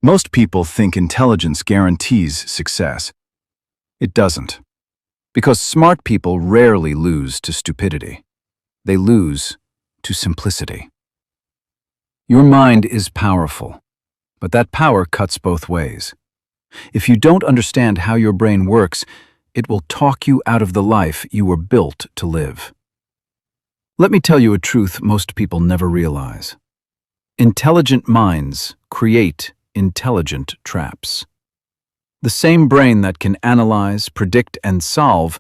Most people think intelligence guarantees success. It doesn't. Because smart people rarely lose to stupidity. They lose to simplicity. Your mind is powerful, but that power cuts both ways. If you don't understand how your brain works, it will talk you out of the life you were built to live. Let me tell you a truth most people never realize. Intelligent minds create intelligent traps. The same brain that can analyze, predict, and solve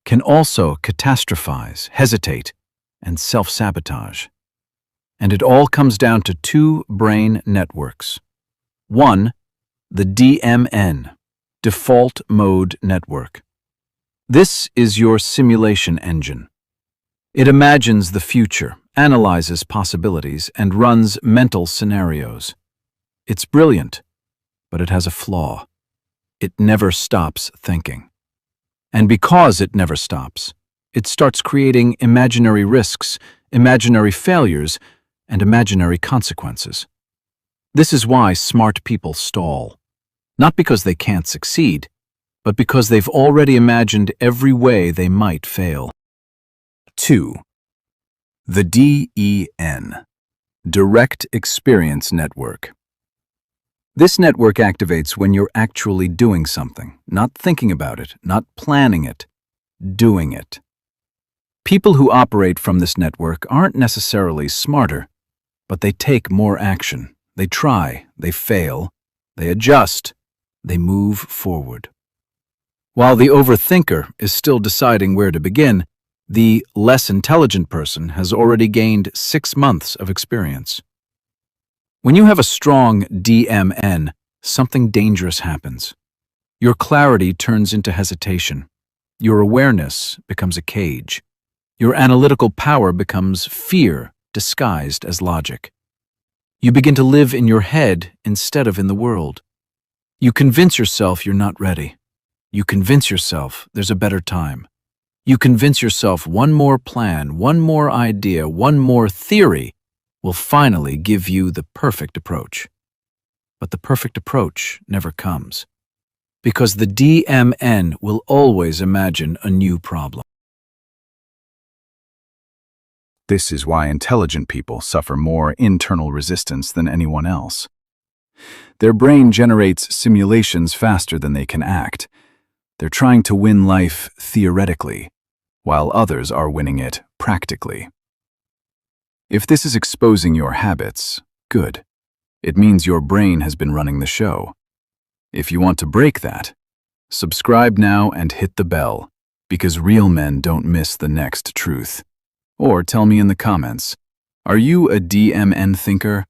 can also catastrophize, hesitate, and self-sabotage. And it all comes down to two brain networks. One, the DMN, Default Mode Network. This is your simulation engine. It imagines the future, analyzes possibilities, and runs mental scenarios. It's brilliant, but it has a flaw. It never stops thinking. And because it never stops, it starts creating imaginary risks, imaginary failures, and imaginary consequences. This is why smart people stall. Not because they can't succeed, but because they've already imagined every way they might fail. 2. The DEN, Direct Experience Network. This network activates when you're actually doing something, not thinking about it, not planning it, doing it. People who operate from this network aren't necessarily smarter, but they take more action. They try, they fail, they adjust, they move forward. While the overthinker is still deciding where to begin, the less intelligent person has already gained 6 months of experience. When you have a strong DMN, something dangerous happens. Your clarity turns into hesitation. Your awareness becomes a cage. Your analytical power becomes fear disguised as logic. You begin to live in your head instead of in the world. You convince yourself you're not ready. You convince yourself there's a better time. You convince yourself one more plan, one more idea, one more theory will finally give you the perfect approach. But the perfect approach never comes, because the DMN will always imagine a new problem. This is why intelligent people suffer more internal resistance than anyone else. Their brain generates simulations faster than they can act. They're trying to win life theoretically, while others are winning it practically. If this is exposing your habits, good. It means your brain has been running the show. If you want to break that, subscribe now and hit the bell, because real men don't miss the next truth. Or tell me in the comments, are you a DMN thinker,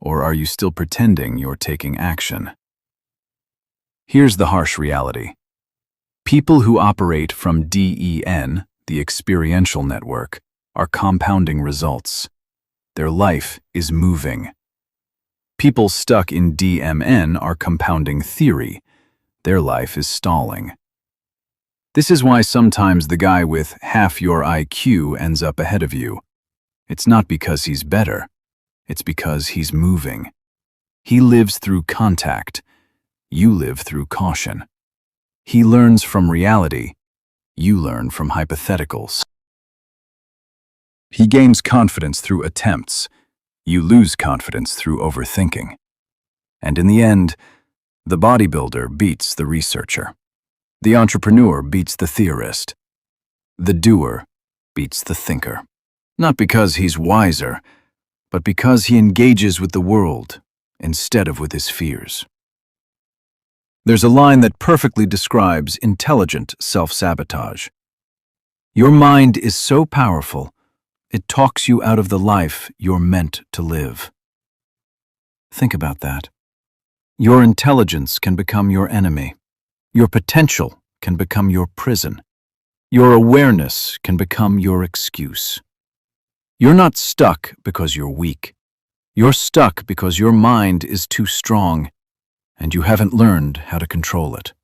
or are you still pretending you're taking action? Here's the harsh reality. People who operate from DEN, the experiential network, are compounding results. Their life is moving. People stuck in DMN are compounding theory. Their life is stalling. This is why sometimes the guy with half your IQ ends up ahead of you. It's not because he's better. It's because he's moving. He lives through contact. You live through caution. He learns from reality. You learn from hypotheticals. He gains confidence through attempts. You lose confidence through overthinking. And in the end, the bodybuilder beats the researcher. The entrepreneur beats the theorist. The doer beats the thinker. Not because he's wiser, but because he engages with the world instead of with his fears. There's a line that perfectly describes intelligent self-sabotage. Your mind is so powerful, it talks you out of the life you're meant to live. Think about that. Your intelligence can become your enemy. Your potential can become your prison. Your awareness can become your excuse. You're not stuck because you're weak. You're stuck because your mind is too strong, and you haven't learned how to control it.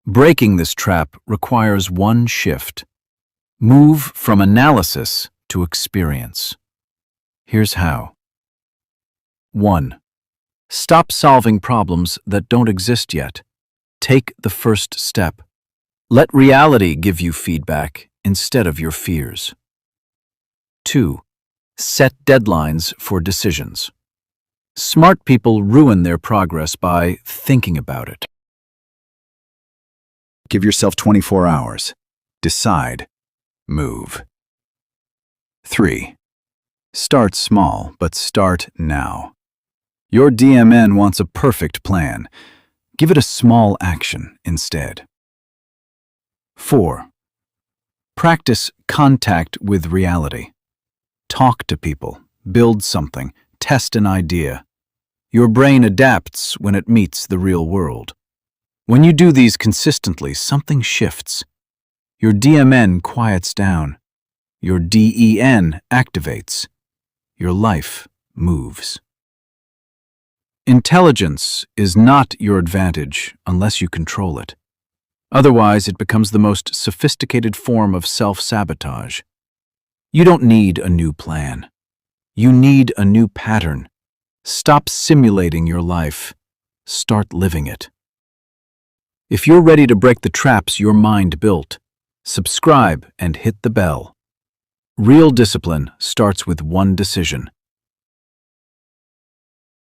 Breaking this trap requires one shift. Move from analysis to experience. Here's how. 1. Stop solving problems that don't exist yet. Take the first step. Let reality give you feedback instead of your fears. 2. Set deadlines for decisions. Smart people ruin their progress by thinking about it. Give yourself 24 hours. Decide. Move. 3. Start small, but start now. Your DMN wants a perfect plan. Give it a small action instead. 4. Practice contact with reality. Talk to people, build something, test an idea. Your brain adapts when it meets the real world. When you do these consistently, something shifts. Your DMN quiets down. Your DEN activates. Your life moves. Intelligence is not your advantage unless you control it. Otherwise, it becomes the most sophisticated form of self-sabotage. You don't need a new plan. You need a new pattern. Stop simulating your life. Start living it. If you're ready to break the traps your mind built, subscribe and hit the bell. Real discipline starts with one decision.